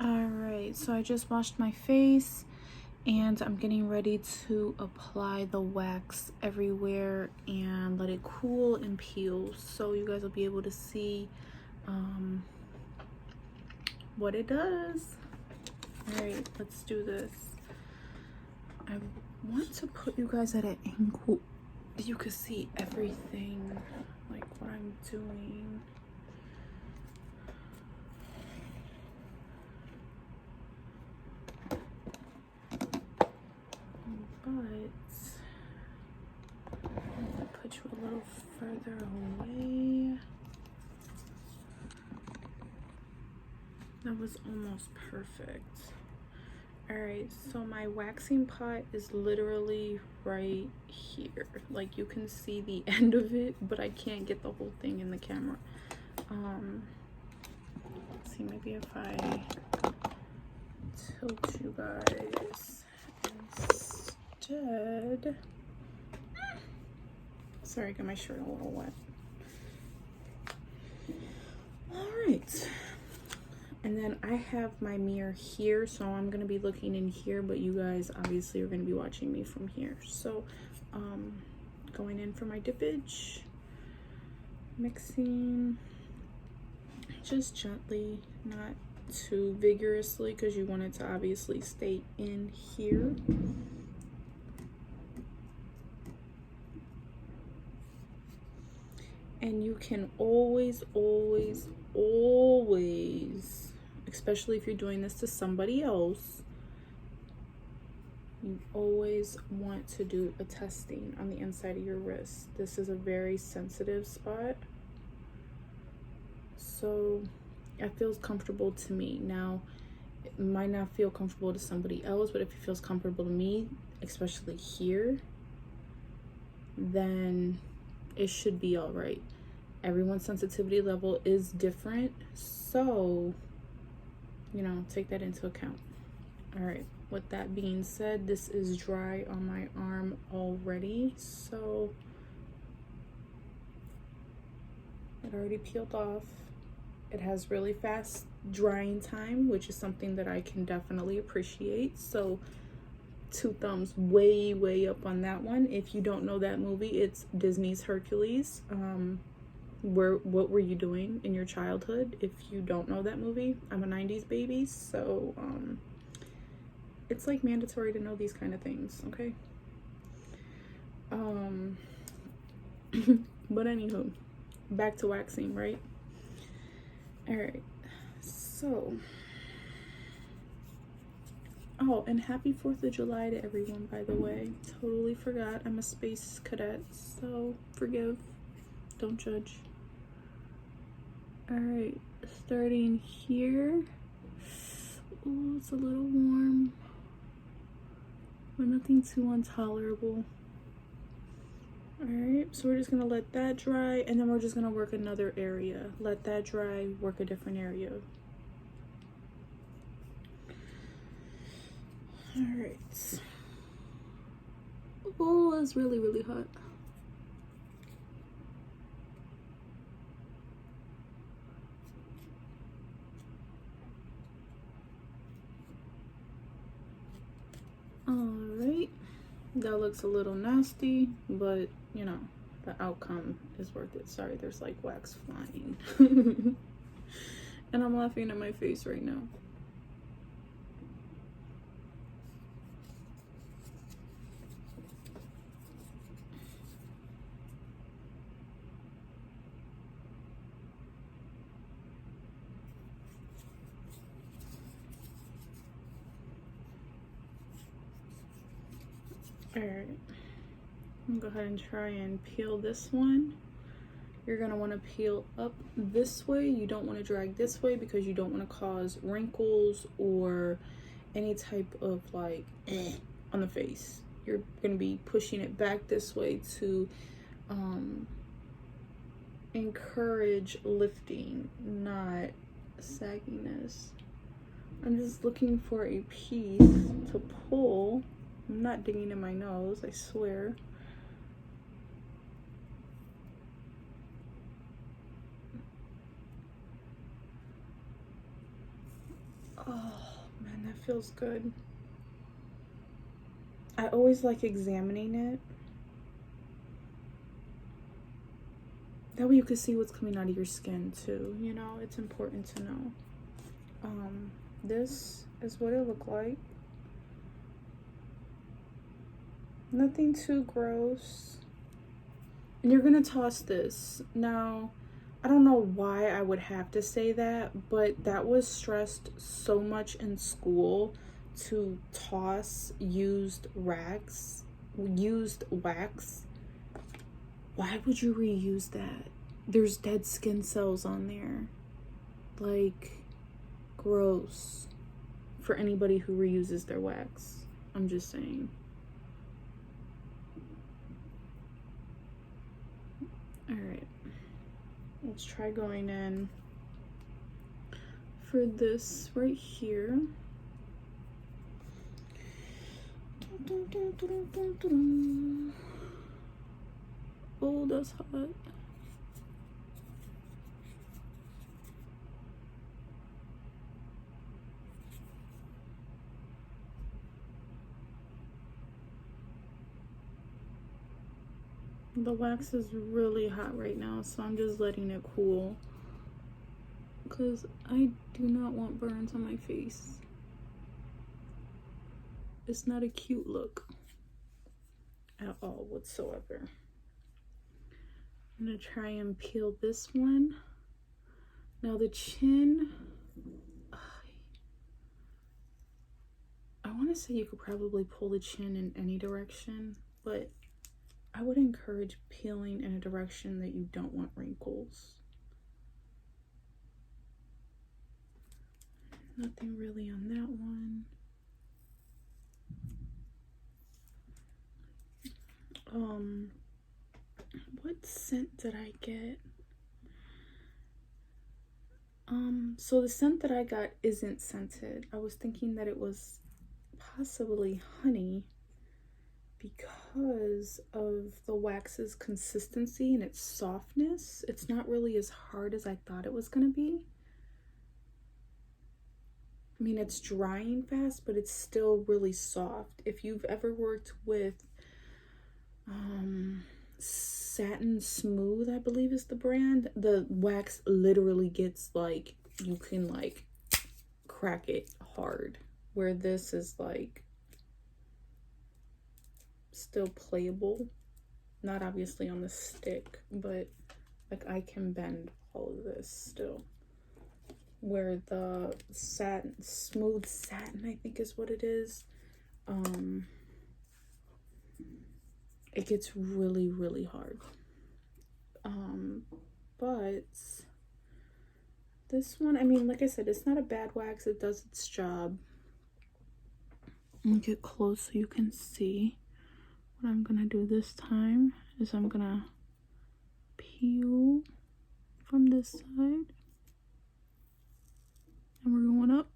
Alright, so I just washed my face and I'm getting ready to apply the wax everywhere and let it cool and peel so you guys will be able to see what it does. Alright, let's do this. I want to put you guys at an angle that you can see everything, like what I'm doing. But I'm gonna put you a little further away. That was almost perfect. Alright, so my waxing pot is literally right here. Like you can see the end of it, but I can't get the whole thing in the camera. Let's see, maybe if I tilt you guys instead. Sorry, I got my shirt a little wet. Alright. And then I have my mirror here, so I'm going to be looking in here, but you guys obviously are going to be watching me from here. So, going in for my dippage, mixing, just gently, not too vigorously, because you want it to obviously stay in here. And you can always, especially if you're doing this to somebody else, you always want to do a testing on the inside of your wrist. This is a very sensitive spot, so it feels comfortable to me. Now, it might not feel comfortable to somebody else, but if it feels comfortable to me, especially here, then it should be all right. Everyone's sensitivity level is different, so you know, take that into account. All right, with that being said, this is dry on my arm already, so it already peeled off. It has really fast drying time, which is something that I can definitely appreciate, so 2 thumbs way up on that one. If you don't know that movie, it's Disney's Hercules. What were you doing in your childhood? If you don't know that movie, I'm a 90s baby, so it's like mandatory to know these kind of things, okay? But anywho, back to waxing, right? All right, so oh, and happy 4th of July to everyone, by the way. Totally forgot. I'm a space cadet, so forgive, don't judge. All right, starting here. Oh, it's a little warm, but nothing too intolerable. All right, so we're just gonna let that dry, and then we're just gonna work another area. Let that dry, work a different area. All right. Oh, it's really hot. Alright, that looks a little nasty, but you know, the outcome is worth it. Sorry, there's like wax flying. And I'm laughing at my face right now. Alright, I'm gonna go ahead and try and peel this one. You're gonna want to peel up this way. You don't want to drag this way because you don't want to cause wrinkles or any type of like on the face. You're gonna be pushing it back this way to encourage lifting, not sagginess. I'm just looking for a piece to pull. I'm not digging in my nose, I swear. Oh man, that feels good. I always like examining it. That way you can see what's coming out of your skin too, you know, it's important to know. This is what it looked like. Nothing too gross. And you're gonna toss this. Now, I don't know why I would have to say that, but that was stressed so much in school to toss used wax. Why would you reuse that? There's dead skin cells on there. Like, gross. For anybody who reuses their wax. I'm just saying. Alright. Let's try going in for this right here. Oh, that's hot. The wax is really hot right now, so I'm just letting it cool because I do not want burns on my face. It's not a cute look at all whatsoever. I'm gonna try and peel this one. Now the chin, I want to say you could probably pull the chin in any direction, but I would encourage peeling in a direction that you don't want wrinkles. Nothing really on that one. What scent did I get? So the scent that I got isn't scented. I was thinking that it was possibly honey because of the wax's consistency and its softness. It's not really as hard as I thought it was gonna be. I mean, it's drying fast, but it's still really soft. If you've ever worked with Satin Smooth, I believe is the brand, the wax literally gets like, you can like crack it hard, where this is like still playable, not obviously on the stick, but like I can bend all of this still, where the satin, smooth satin, I think is what it is, it gets really, really hard. But this one, I mean, like I said, it's not a bad wax. It does its job. Let me get close so you can see. What I'm gonna do this time is I'm gonna peel from this side. And we're going up.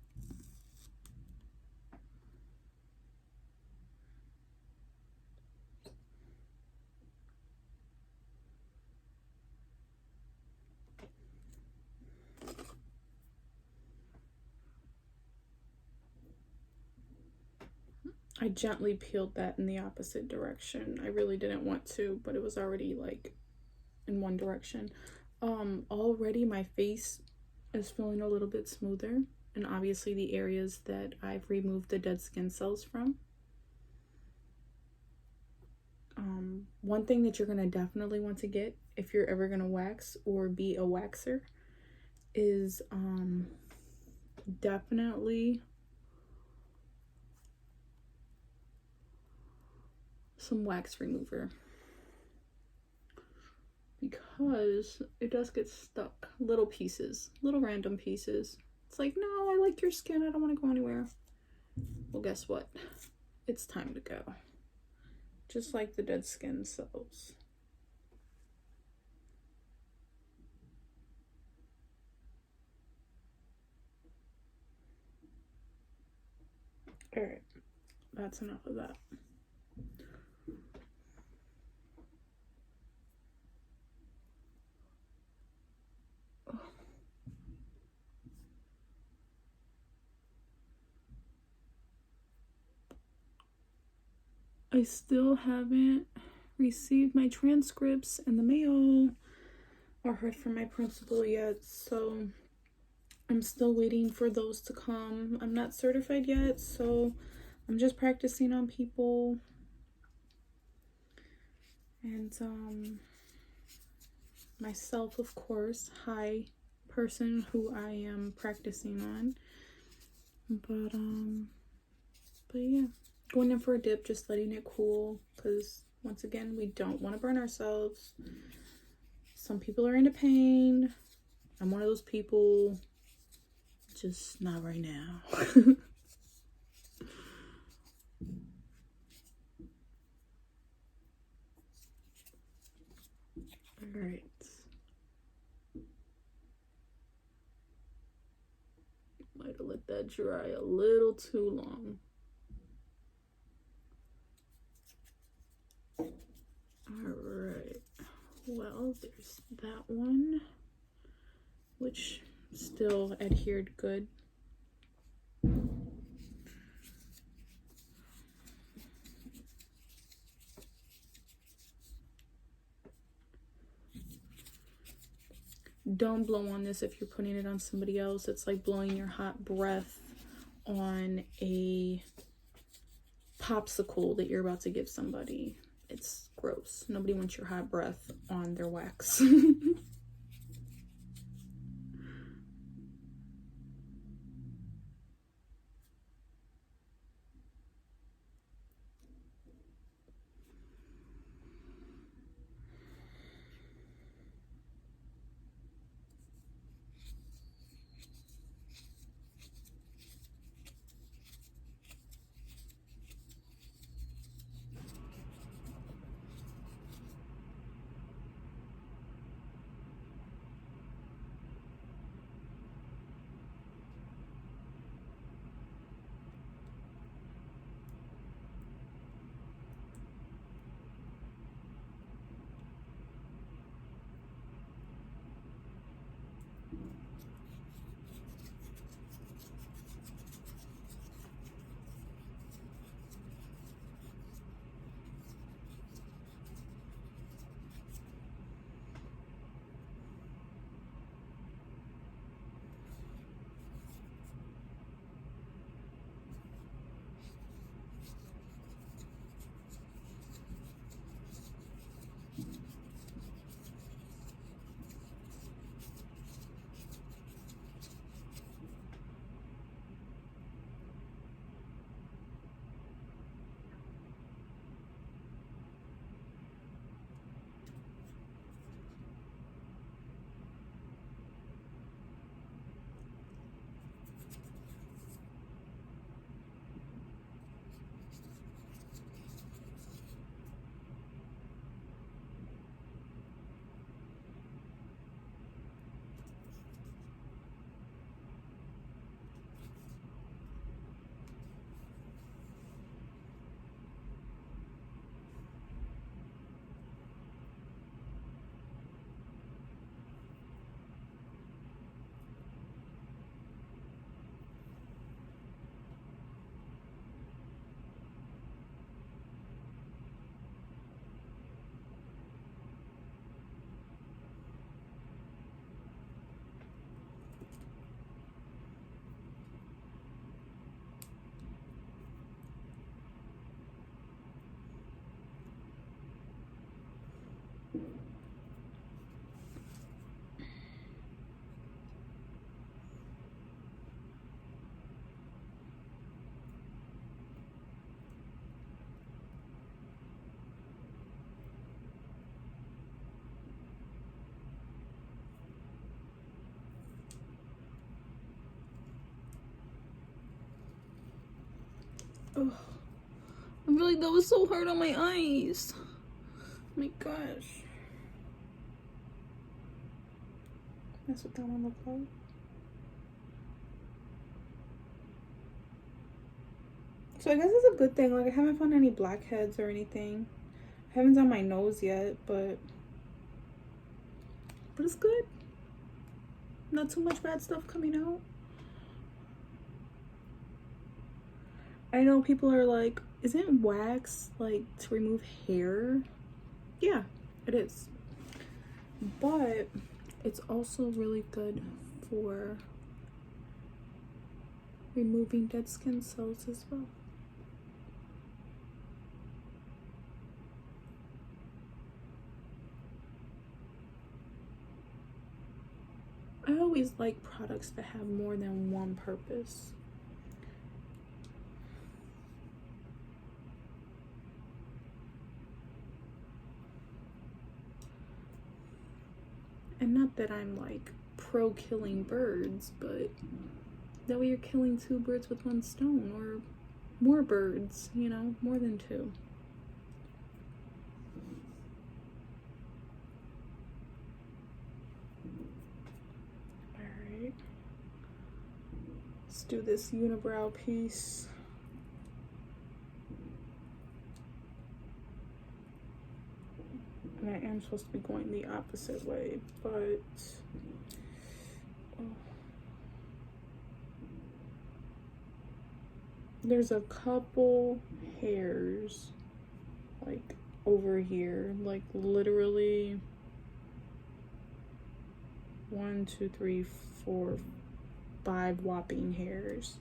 I gently peeled that in the opposite direction. I really didn't want to, but it was already like in one direction. Already my face is feeling a little bit smoother, and obviously the areas that I've removed the dead skin cells from. One thing that you're gonna definitely want to get if you're ever gonna wax or be a waxer is definitely some wax remover, because it does get stuck, little pieces, little random pieces. It's like, no, I like your skin, I don't want to go anywhere. Well, guess what? It's time to go. Just like the dead skin cells. All right, that's enough of that. I still haven't received my transcripts in the mail or heard from my principal yet, so I'm still waiting for those to come. I'm not certified yet, so I'm just practicing on people. And myself, of course, high person who I am practicing on. But yeah, going in for a dip, just letting it cool, because once again, we don't want to burn ourselves. Some people are into pain. I'm one of those people, just not right now. All right. Might have let that dry a little too long. Alright, well, there's that one, which still adhered good. Don't blow on this if you're putting it on somebody else. It's like blowing your hot breath on a popsicle that you're about to give somebody. It's gross. Nobody wants your hot breath on their wax. Oh, I feel like that was so hard on my eyes. Oh my gosh. That's what that one looked like. So I guess it's a good thing. Like, I haven't found any blackheads or anything. I haven't done my nose yet, but it's good. Not too much bad stuff coming out. I know people are like, isn't wax like to remove hair? Yeah, it is. But it's also really good for removing dead skin cells as well. I always like products that have more than one purpose. And not that I'm like pro killing birds, but that way you're killing 2 birds with 1 stone, or more birds, you know, more than 2. Alright. Let's do this unibrow piece. And I am supposed to be going the opposite way, but there's a couple hairs like over here, like literally 1, 2, 3, 4, 5 whopping hairs.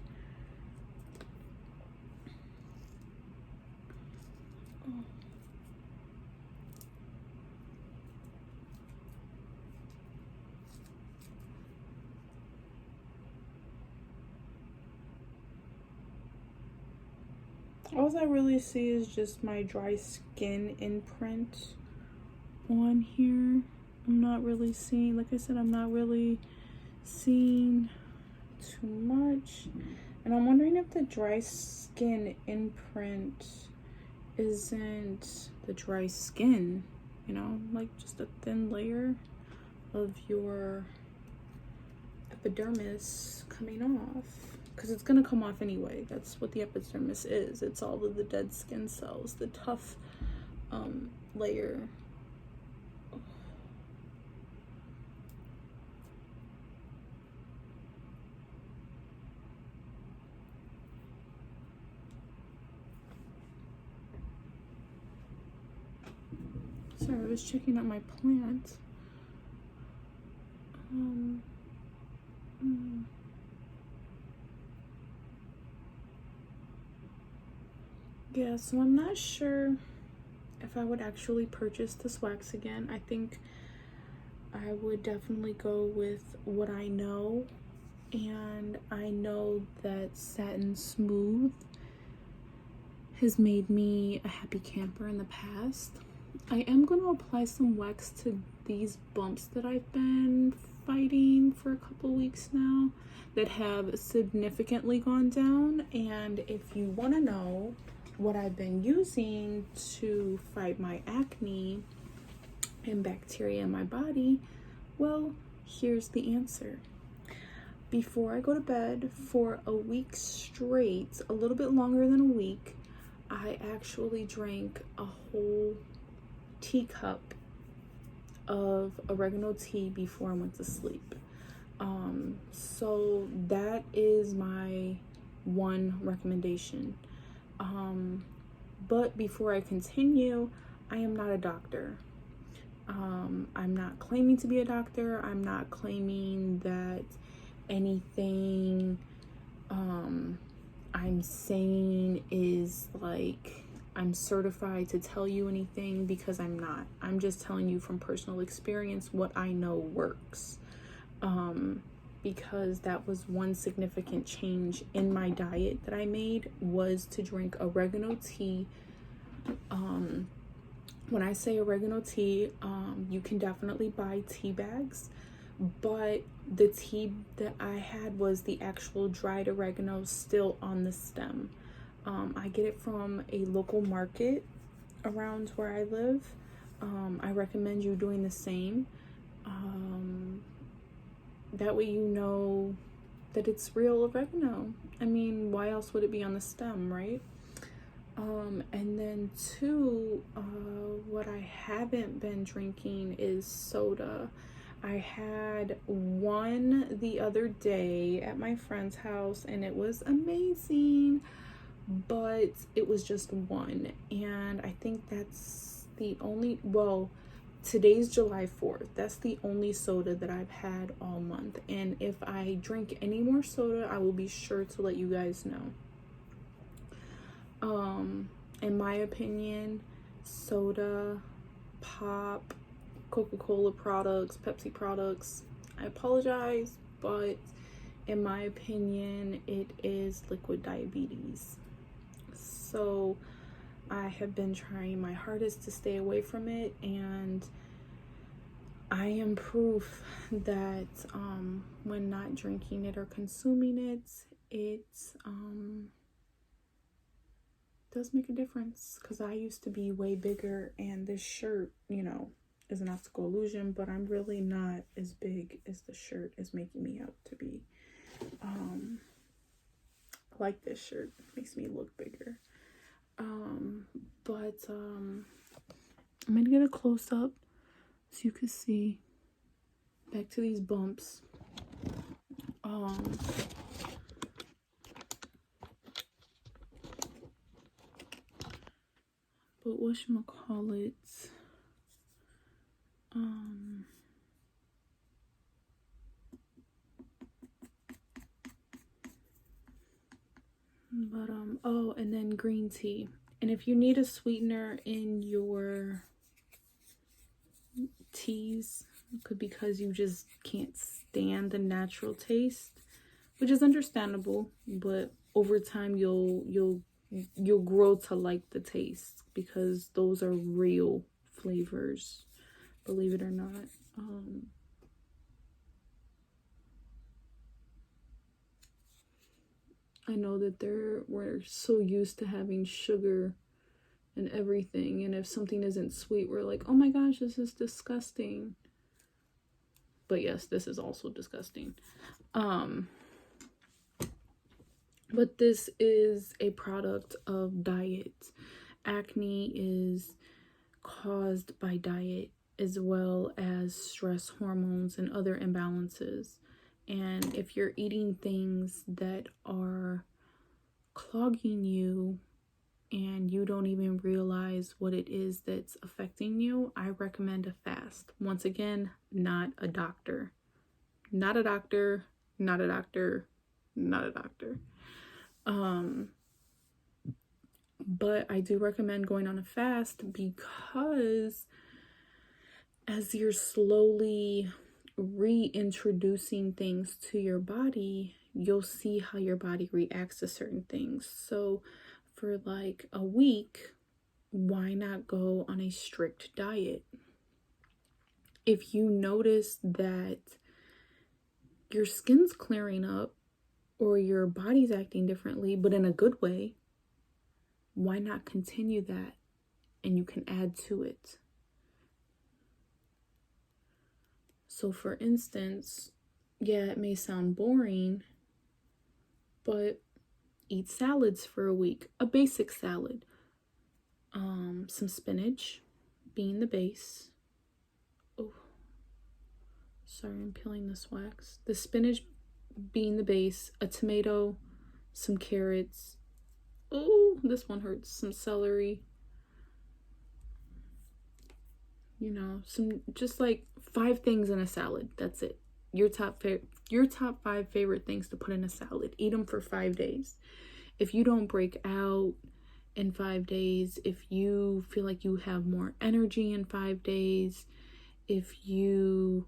All I really see is just my dry skin imprint on here. I'm not really seeing, like I said, I'm not really seeing too much. And I'm wondering if the dry skin imprint isn't the dry skin, you know, like just a thin layer of your epidermis coming off. Because it's going to come off anyway. That's what the epidermis is. It's all of the dead skin cells, the tough layer. Sorry, I was checking out my plant. Yeah, so I'm not sure if I would actually purchase this wax again. I think I would definitely go with what I know, and I know that Satin Smooth has made me a happy camper in the past. I am going to apply some wax to these bumps that I've been fighting for a couple weeks now that have significantly gone down. And if you want to know what I've been using to fight my acne and bacteria in my body, well, here's the answer. Before I go to bed for a week straight, a little bit longer than a week, I actually drank a whole teacup of oregano tea before I went to sleep. So that is my one recommendation. But before I continue, I am not a doctor. I'm not claiming to be a doctor. I'm not claiming that anything I'm saying is like I'm certified to tell you anything, because I'm not. I'm just telling you from personal experience what I know works. Because that was one significant change in my diet that I made, was to drink oregano tea. When I say oregano tea, you can definitely buy tea bags, but the tea that I had was the actual dried oregano still on the stem. I get it from a local market around where I live. I recommend you doing the same. That way you know that it's real oregano. I mean, why else would it be on the stem, right? And then two, what I haven't been drinking is soda. I had one the other day at my friend's house and it was amazing, but it was just one. And I think that's the only, well, today's July 4th. That's the only soda that I've had all month. And if I drink any more soda, I will be sure to let you guys know. In my opinion, soda, pop, Coca-Cola products, Pepsi products, I apologize, but in my opinion, it is liquid diabetes. So I have been trying my hardest to stay away from it, and I am proof that when not drinking it or consuming it, it does make a difference. Because I used to be way bigger, and this shirt, you know, is an optical illusion, but I'm really not as big as the shirt is making me out to be. Like this shirt makes me look bigger. But I'm gonna get a close-up so you can see. Back to these bumps. But whatchamacallit, oh, and then green tea. And if you need a sweetener in your teas, because you just can't stand the natural taste, which is understandable, but over time you'll grow to like the taste, because those are real flavors, believe it or not. I know that we're so used to having sugar and everything, and if something isn't sweet, we're like, oh my gosh, this is disgusting. But yes, this is also disgusting. But this is a product of diet. Acne is caused by diet, as well as stress hormones and other imbalances. And if you're eating things that are clogging you and you don't even realize what it is that's affecting you, I recommend a fast. Once again, not a doctor. Not a doctor, not a doctor, not a doctor. But I do recommend going on a fast, because as you're slowly reintroducing things to your body, you'll see how your body reacts to certain things. So for like a week, why not go on a strict diet? If you notice that your skin's clearing up or your body's acting differently, but in a good way, why not continue that? And you can add to it. So for instance, yeah, it may sound boring, but eat salads for a week. A basic salad. Some spinach being the base. Oh, sorry, I'm peeling this wax. The spinach being the base, a tomato, some carrots. Oh, this one hurts. Some celery. You know, some, just like 5 things in a salad. That's it. Your top 5 favorite things to put in a salad. Eat them for 5 days. If you don't break out in 5 days, if you feel like you have more energy in 5 days, if you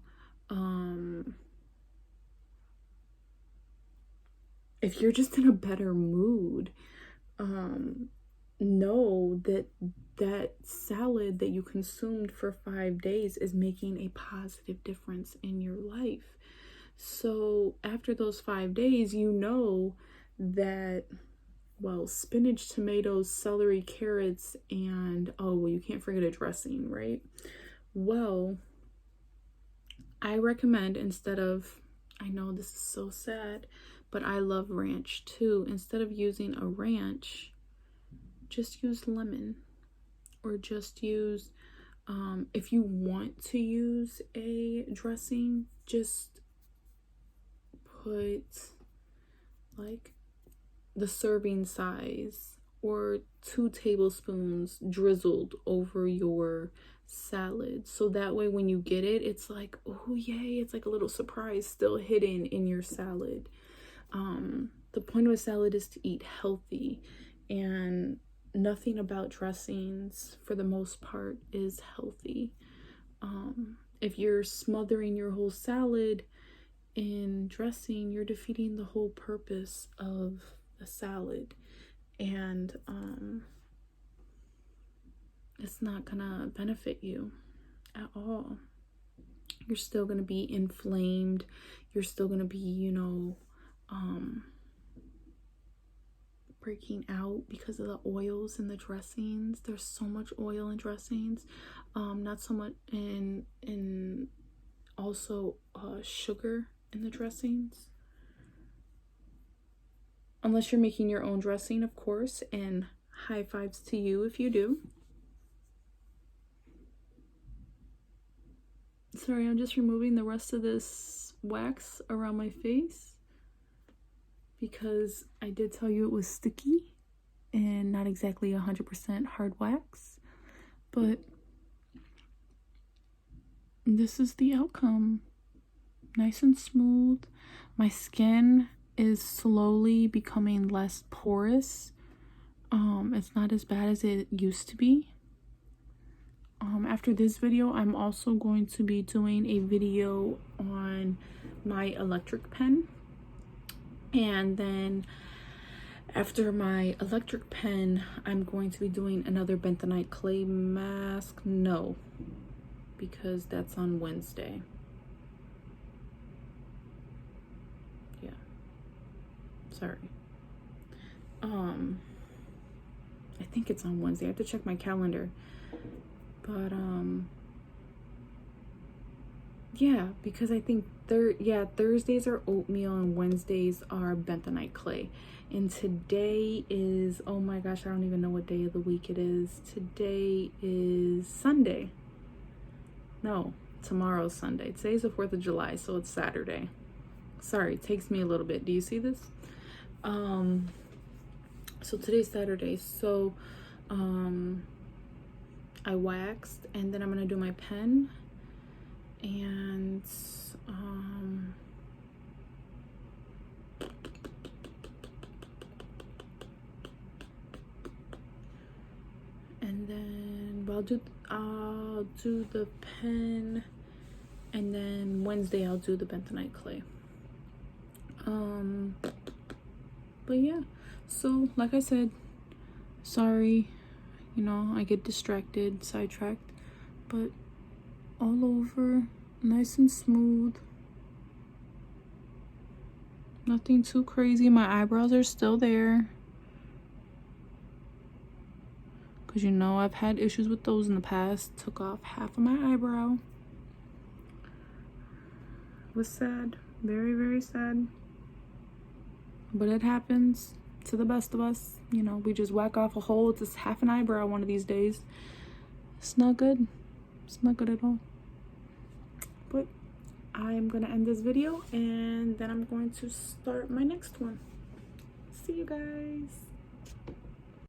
if you're just in a better mood, know that that salad that you consumed for 5 days is making a positive difference in your life. So after those 5 days, you know that, well, spinach, tomatoes, celery, carrots, and oh, well, you can't forget a dressing, right? Well, I recommend, instead of, I know this is so sad, but I love ranch too. Instead of using a ranch, just use lemon, or just use, if you want to use a dressing, just put like the serving size or 2 tablespoons drizzled over your salad, so that way when you get it, it's like, oh yay, it's like a little surprise still hidden in your salad. The point of a salad is to eat healthy, and nothing about dressings for the most part is healthy. If you're smothering your whole salad in dressing, you're defeating the whole purpose of the salad, and it's not gonna benefit you at all. You're still gonna be inflamed. You're still gonna be, you know, breaking out because of the oils in the dressings. There's so much oil in dressings. Not so much in also sugar in the dressings. Unless you're making your own dressing, of course, and high fives to you if you do. Sorry, I'm just removing the rest of this wax around my face because I did tell you it was sticky and not exactly 100% hard wax, but this is the outcome. Nice and smooth. My skin is slowly becoming less porous. It's not as bad as it used to be. After this video, I'm also going to be doing a video on my electric pen. And then after my electric pen, I'm going to be doing another bentonite clay mask. No, because that's on Wednesday. Yeah. Sorry. I think it's on Wednesday. I have to check my calendar. But yeah, because I think Thursdays are oatmeal and Wednesdays are bentonite clay. And today is, oh my gosh, I don't even know what day of the week it is. Today is Sunday. No, tomorrow's Sunday. Today's the 4th of July, so it's Saturday. Sorry, it takes me a little bit. Do you see this? So today's Saturday. So I waxed, and then I'm gonna do my pen, and then I'll do the pen, and then Wednesday I'll do the bentonite clay. But yeah, so like I said, sorry, you know, I get distracted, sidetracked, but all over, nice and smooth. Nothing too crazy. My eyebrows are still there, because you know I've had issues with those in the past. Took off half of my eyebrow. It was sad, very, very sad, but it happens to the best of us. You know, we just whack off a hole, just half an eyebrow one of these days. It's not good. It's not good at all. But I'm gonna end this video, and then I'm going to start my next one. See you guys.